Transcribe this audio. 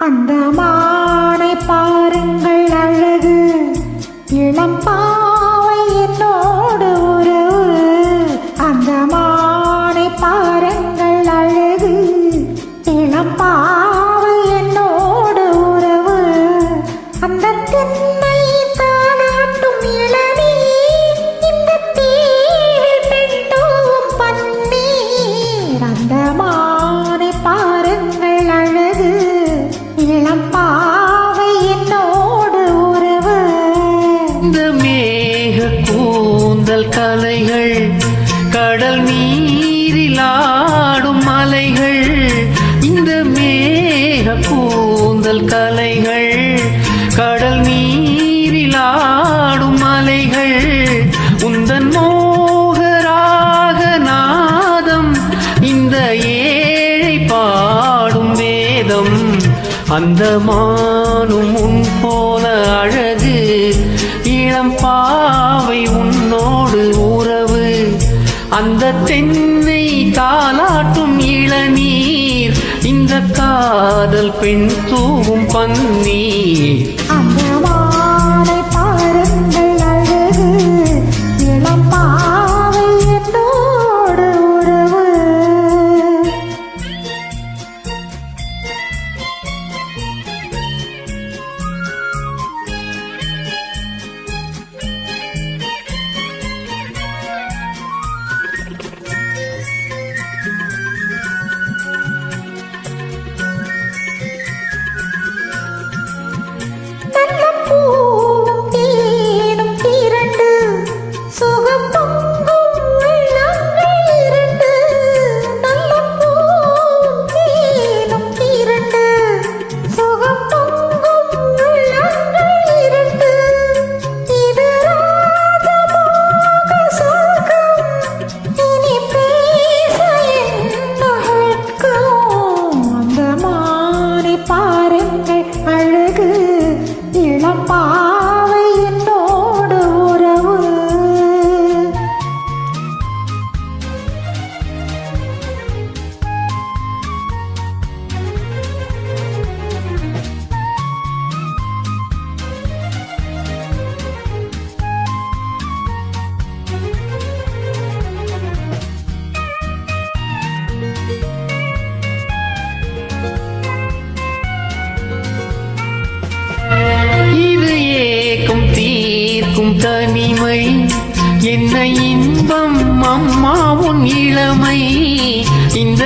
அந்த மானை பாருங்கள் அழகு, இளம் பாவை என்னோடு உறவு. அந்த மானை பாருங்கள் அழகு, இளம் பாவை என்னோடு உறவு. அந்த தென்னை தாளாட்டும் இளநீர், இந்த தீவில் பெண்டோம் பன்னீர். அந்த மானை பாருங்கள் அழகு, இளம் பாவை என்னோடு உறவு. இந்த மேக கூந்தல் கலைகள், கடல் நீரில் ஆடும் மலைகள். இந்த மேக கூந்தல் கலைகள், கடல் நீரில் ஆடும் மலைகள். உந்தன் மோகராக நாதம், இந்த ஏழை பாடும் வேதம். அந்த மானும் உன் போல அழகு, இளம் பாவை உன்னோடு உறவு. அந்த தென்னை தாளாட்டும் இளநீர், இந்த காதல் பெண் தூவும் பன்னீர். அந்த மானை பாருங்கள் அழகு, இளம் பாவை என்னோடு உறவு. பாவை என்னோடு உறவு. தனிமை என்ன இன்பம் அம்மா உன் இளமை. இந்த